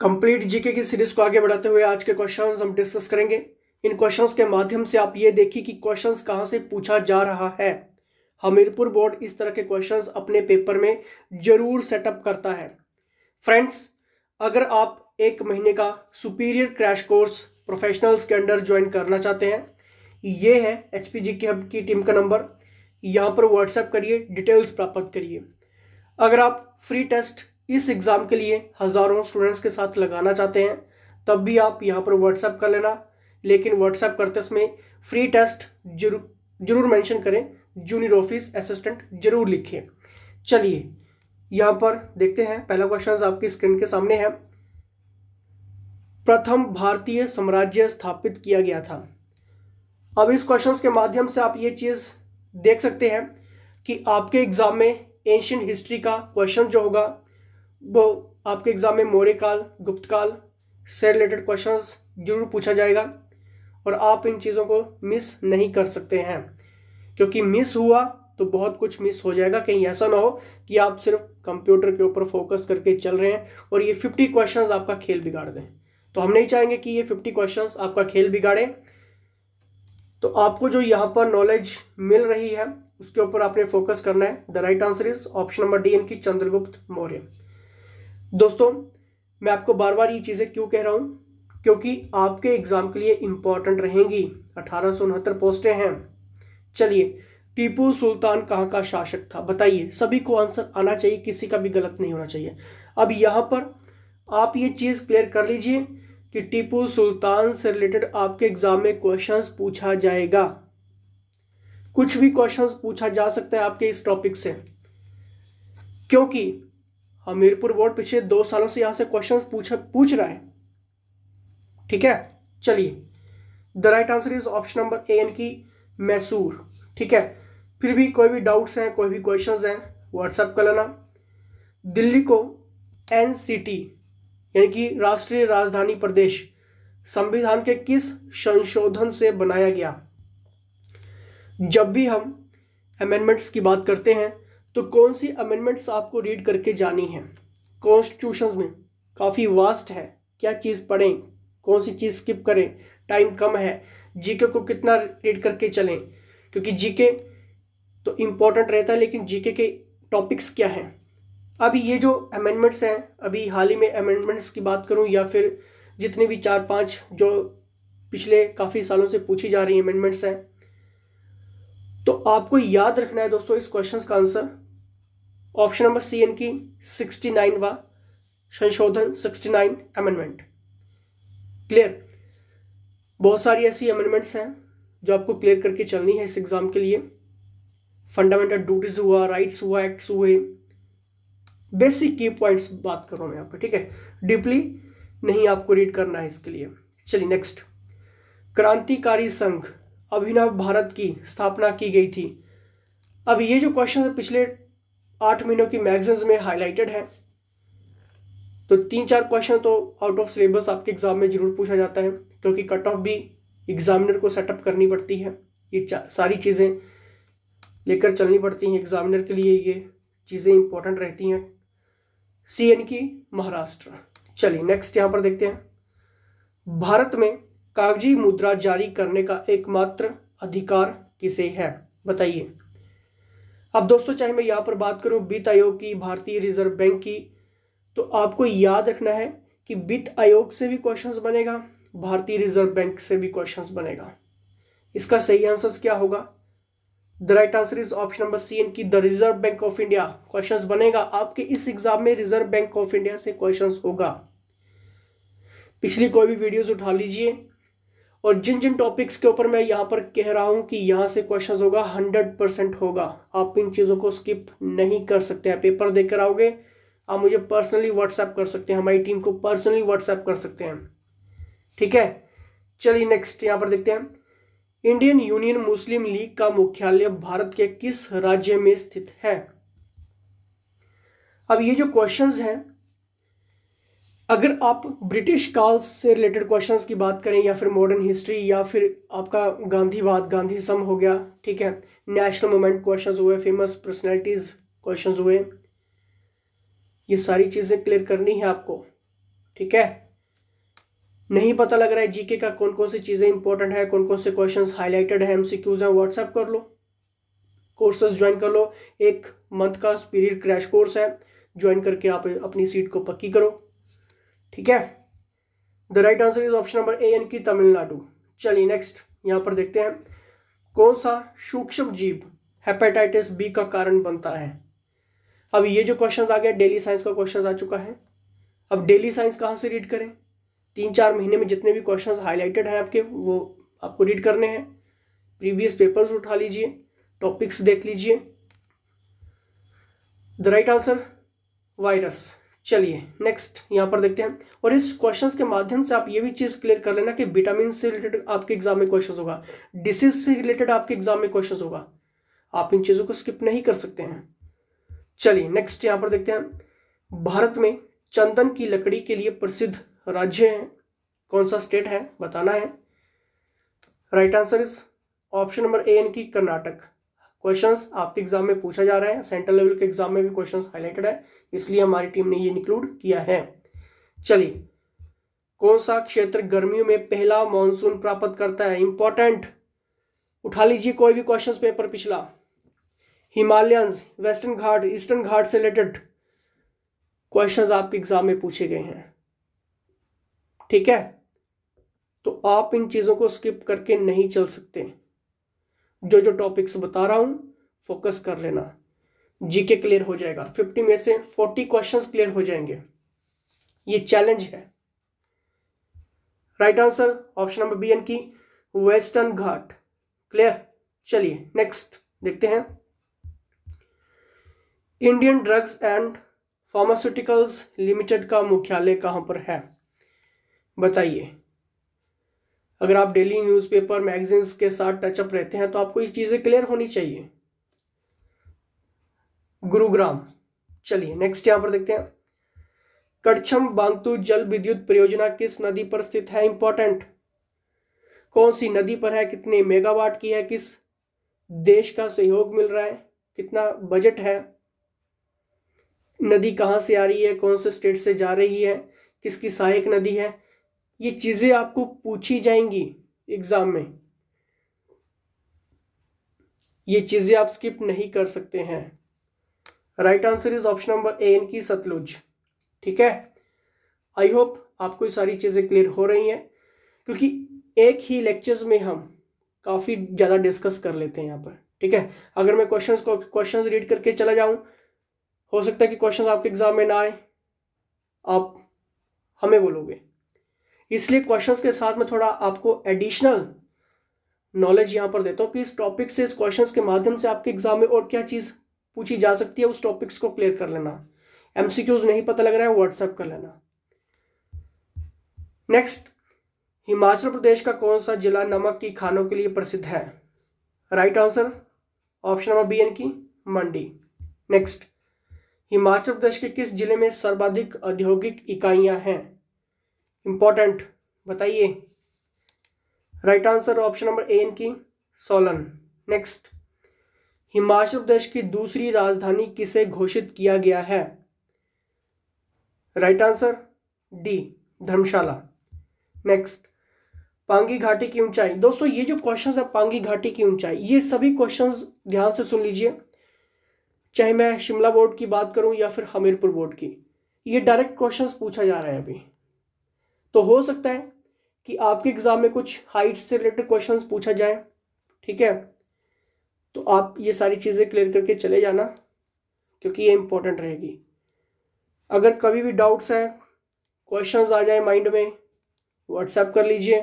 Complete GK की series को आगे बढ़ाते हुए आज के क्वेश्चंस हम डिस्कस करेंगे। इन क्वेश्चंस के माध्यम से आप ये देखिए कि क्वेश्चंस कहां से पूछा जा रहा है। हमीरपुर बोर्ड इस तरह के क्वेश्चंस अपने पेपर में जरूर सेटअप करता है। फ्रेंड्स, अगर आप एक महीने का सुपीरियर क्रैश कोर्स प्रोफेशनल्स के अंडर ज्वाइन करना चाहते हैं, ये है HPGK हब की टीम का नंबर। यहाँ पर व्हाट्सएप करिए, डिटेल्स प्राप्त करिए। अगर आप फ्री टेस्ट इस एग्जाम के लिए हजारों स्टूडेंट्स के साथ लगाना चाहते हैं, तब भी आप यहाँ पर व्हाट्सएप कर लेना। लेकिन व्हाट्सएप करते समय फ्री टेस्ट जरूर मेंशन करें, जूनियर ऑफिस असिस्टेंट जरूर लिखें। चलिए यहाँ पर देखते हैं। पहला क्वेश्चन आपकी स्क्रीन के सामने है। प्रथम भारतीय साम्राज्य स्थापित किया गया था। अब इस क्वेश्चन के माध्यम से आप ये चीज देख सकते हैं कि आपके एग्जाम में एंशियंट हिस्ट्री का क्वेश्चन जो होगा वो आपके एग्जाम में मौर्य काल, गुप्त काल से रिलेटेड क्वेश्चंस जरूर पूछा जाएगा और आप इन चीज़ों को मिस नहीं कर सकते हैं, क्योंकि मिस हुआ तो बहुत कुछ मिस हो जाएगा। कहीं ऐसा ना हो कि आप सिर्फ कंप्यूटर के ऊपर फोकस करके चल रहे हैं और ये 50 क्वेश्चंस आपका खेल बिगाड़ दें। तो हम नहीं चाहेंगे कि ये 50 क्वेश्चंस आपका खेल बिगाड़े। तो आपको जो यहाँ पर नॉलेज मिल रही है उसके ऊपर आपने फोकस करना है। The right answer is option number D, इनकी चंद्रगुप्त मौर्य। दोस्तों, मैं आपको बार बार ये चीजें क्यों कह रहा हूं, क्योंकि आपके एग्जाम के लिए इंपॉर्टेंट रहेंगी। 1869 पोस्टें हैं। चलिए, टीपू सुल्तान कहाँ का शासक था बताइए। सभी को आंसर आना चाहिए, किसी का भी गलत नहीं होना चाहिए। अब यहां पर आप ये चीज क्लियर कर लीजिए कि टीपू सुल्तान से रिलेटेड आपके एग्जाम में क्वेश्चंस पूछा जाएगा। कुछ भी क्वेश्चंस पूछा जा सकता है आपके इस टॉपिक से, क्योंकि हमीरपुर बोर्ड पिछले 2 सालों से यहां से क्वेश्चंस पूछ रहा है। ठीक है, चलिए, the right answer is option number A, इनकी मैसूर। ठीक है, फिर भी कोई भी डाउट्स हैं, कोई भी क्वेश्चंस हैं, व्हाट्सएप कर लेना। दिल्ली को NCT यानी कि राष्ट्रीय राजधानी प्रदेश संविधान के किस संशोधन से बनाया गया? जब भी हम अमेंडमेंट्स की बात करते हैं तो कौन सी अमेंडमेंट्स आपको रीड करके जानी है। कॉन्स्टिट्यूशन में काफ़ी वास्ट है, क्या चीज़ पढ़ें, कौन सी चीज़ स्किप करें, टाइम कम है, जीके को कितना रीड करके चलें, क्योंकि जीके तो इम्पोर्टेंट रहता है, लेकिन जीके के टॉपिक्स क्या हैं। अभी ये जो अमेंडमेंट्स हैं, अभी हाल ही में अमेंडमेंट्स की बात करूं या फिर जितने भी 4-5 जो पिछले काफ़ी सालों से पूछी जा रही अमेंडमेंट्स हैं, तो आपको याद रखना है दोस्तों इस क्वेश्चन का आंसर ऑप्शन नंबर सी, इनकी 69वां संशोधन, 69 अमेंडमेंट। क्लियर? बहुत सारी ऐसी अमेंडमेंट्स हैं जो आपको क्लियर करके चलनी है इस एग्जाम के लिए। फंडामेंटल ड्यूटीज हुआ, राइट्स हुआ, एक्ट्स हुए, बेसिक की पॉइंट्स बात कर रहा हूं मैं यहाँ पे। ठीक है, डीपली नहीं आपको रीड करना है इसके लिए। चलिए नेक्स्ट, क्रांतिकारी संघ अभिनव भारत की स्थापना की गई थी। अब ये जो क्वेश्चन पिछले 8 महीनों की मैगजीन्स में हाईलाइटेड है, तो 3-4 क्वेश्चन तो आउट ऑफ सिलेबस आपके एग्जाम में जरूर पूछा जाता है, क्योंकि कट ऑफ भी एग्जामिनर को सेटअप करनी पड़ती है। ये सारी चीज़ें लेकर चलनी पड़ती हैं एग्जामिनर के लिए, ये चीज़ें इंपॉर्टेंट रहती हैं। CN की महाराष्ट्र। चलिए नेक्स्ट यहाँ पर देखते हैं। भारत में कागजी मुद्रा जारी करने का एकमात्र अधिकार किसे है बताइए। अब दोस्तों, चाहे मैं यहाँ पर बात करूँ वित्त आयोग की, भारतीय रिजर्व बैंक की, तो आपको याद रखना है कि वित्त आयोग से भी क्वेश्चंस बनेगा, भारतीय रिजर्व बैंक से भी क्वेश्चंस बनेगा। इसका सही आंसर क्या होगा? The right answer is option number C, इनकी the Reserve Bank of India questions बनेगा। आपके इस एग्जाम में रिजर्व बैंक ऑफ इंडिया से क्वेश्चंस होगा। पिछली कोई भी वीडियोस उठा लीजिए, और जिन जिन टॉपिक्स के ऊपर मैं यहाँ पर कह रहा हूँ कि यहाँ से क्वेश्चंस होगा, 100% होगा। आप इन चीज़ों को स्किप नहीं कर सकते हैं। पेपर देकर आओगे, आप मुझे पर्सनली व्हाट्सएप कर सकते हैं, हमारी टीम को पर्सनली व्हाट्सएप कर सकते हैं। ठीक है, चलिए नेक्स्ट यहाँ पर देखते हैं। इंडियन यूनियन मुस्लिम लीग का मुख्यालय भारत के किस राज्य में स्थित है? अब ये जो क्वेश्चंस हैं, अगर आप ब्रिटिश काल से रिलेटेड क्वेश्चंस की बात करें या फिर मॉडर्न हिस्ट्री या फिर आपका गांधीवाद, गांधी सम हो गया, ठीक है, नेशनल मूवमेंट क्वेश्चंस हुए, फेमस पर्सनैलिटीज क्वेश्चंस हुए, ये सारी चीजें क्लियर करनी है आपको। ठीक है। नहीं पता लग रहा है जीके का कौन कौन सी चीज़ें इंपॉर्टेंट है, कौन कौन से क्वेश्चंस हाईलाइटेड है, एमसीक्यूज हैं, व्हाट्सएप कर लो, कोर्सेज ज्वाइन कर लो। 1 मंथ का स्पिरिट क्रैश कोर्स है, ज्वाइन करके आप अपनी सीट को पक्की करो, ठीक है। The right answer is option number A यानी कि तमिलनाडु। चलिए नेक्स्ट यहाँ पर देखते हैं, कौन सा सूक्ष्म जीव हेपेटाइटिस बी का कारण बनता है। अब ये जो क्वेश्चन आ गया डेली साइंस का क्वेश्चन आ चुका है। अब डेली साइंस कहाँ से रीड करें? 3-4 महीने में जितने भी क्वेश्चंस हाईलाइटेड हैं आपके, वो आपको रीड करने हैं। प्रीवियस पेपर्स उठा लीजिए, टॉपिक्स देख लीजिए। The right answer virus. चलिए नेक्स्ट यहाँ पर देखते हैं, और इस क्वेश्चंस के माध्यम से आप ये भी चीज़ क्लियर कर लेना कि विटामिन से रिलेटेड आपके एग्जाम में क्वेश्चन होगा, डिसीज से रिलेटेड आपके एग्जाम में क्वेश्चन होगा। आप इन चीज़ों को स्किप नहीं कर सकते हैं। चलिए नेक्स्ट यहाँ पर देखते हैं, भारत में चंदन की लकड़ी के लिए प्रसिद्ध राज्य है, कौन सा स्टेट है बताना है। Right answer is option number A यानी कि कर्नाटक। क्वेश्चंस आपके एग्जाम में पूछा जा रहा है, सेंट्रल लेवल के एग्जाम में भी क्वेश्चंस हाईलाइटेड है, इसलिए हमारी टीम ने ये इंक्लूड किया है। चलिए, कौन सा क्षेत्र गर्मियों में पहला मॉनसून प्राप्त करता है? इंपॉर्टेंट, उठा लीजिए कोई भी क्वेश्चंस पेपर पिछला। हिमालयंस, वेस्टर्न घाट, ईस्टर्न घाट से रिलेटेड क्वेश्चंस आपके एग्जाम में पूछे गए हैं, ठीक है। तो आप इन चीजों को स्किप करके नहीं चल सकते। जो जो टॉपिक्स बता रहा हूं फोकस कर लेना, जीके क्लियर हो जाएगा। 50 में से 40 क्वेश्चंस क्लियर हो जाएंगे, ये चैलेंज है। Right answer option number B यानी कि वेस्टर्न घाट। क्लियर। चलिए नेक्स्ट देखते हैं, Indian drugs and pharmaceuticals limited का मुख्यालय कहां पर है? बताइए। अगर आप डेली न्यूज़पेपर मैगजीन्स के साथ टचअप रहते हैं तो आपको ये चीजें क्लियर होनी चाहिए। गुरुग्राम। चलिए नेक्स्ट यहां पर देखते हैं, कड़छम बांगतू जल विद्युत परियोजना किस नदी पर स्थित है? इंपॉर्टेंट, कौन सी नदी पर है, कितने मेगावाट की है, किस देश का सहयोग मिल रहा है, कितना बजट है, नदी कहां से आ रही है, कौन से स्टेट से जा रही है, किसकी सहायक नदी है, ये चीजें आपको पूछी जाएंगी एग्जाम में। ये चीजें आप स्किप नहीं कर सकते हैं। Right answer is option number A यानी कि सतलुज, ठीक है। आई होप आपको ये सारी चीजें क्लियर हो रही हैं, क्योंकि एक ही लेक्चर्स में हम काफी ज्यादा डिस्कस कर लेते हैं यहाँ पर, ठीक है। अगर मैं क्वेश्चंस रीड करके चला जाऊं, हो सकता है कि क्वेश्चंस आपके एग्जाम में ना आए, आप हमें बोलोगे, इसलिए क्वेश्चंस के साथ में थोड़ा आपको एडिशनल नॉलेज यहां पर देता हूं कि इस टॉपिक से, इस क्वेश्चंस के माध्यम से आपके एग्जाम में और क्या चीज पूछी जा सकती है, उस टॉपिक्स को क्लियर कर लेना। एमसीक्यूज नहीं पता लग रहा है, व्हाट्सएप कर लेना। नेक्स्ट, हिमाचल प्रदेश का कौन सा जिला नमक की खानों के लिए प्रसिद्ध है? Right answer option number B यानी कि मंडी। नेक्स्ट, हिमाचल प्रदेश के किस जिले में सर्वाधिक औद्योगिक इकाइयां हैं? इंपॉर्टेंट, बताइए। Right answer option number A यानी कि सोलन। नेक्स्ट, हिमाचल प्रदेश की दूसरी राजधानी किसे घोषित किया गया है? राइट आंसर डी, धर्मशाला। नेक्स्ट, पांगी घाटी की ऊंचाई। दोस्तों ये जो क्वेश्चंस है पांगी घाटी की ऊंचाई, ये सभी क्वेश्चंस ध्यान से सुन लीजिए, चाहे मैं शिमला बोर्ड की बात करूं या फिर हमीरपुर बोर्ड की, ये डायरेक्ट क्वेश्चंस पूछा जा रहा है अभी। तो हो सकता है कि आपके एग्जाम में कुछ हाइट से रिलेटेड क्वेश्चंस पूछा जाए, ठीक है। तो आप ये सारी चीज़ें क्लियर करके चले जाना, क्योंकि ये इंपॉर्टेंट रहेगी। अगर कभी भी डाउट्स हैं, क्वेश्चंस आ जाए माइंड में, व्हाट्सएप कर लीजिए।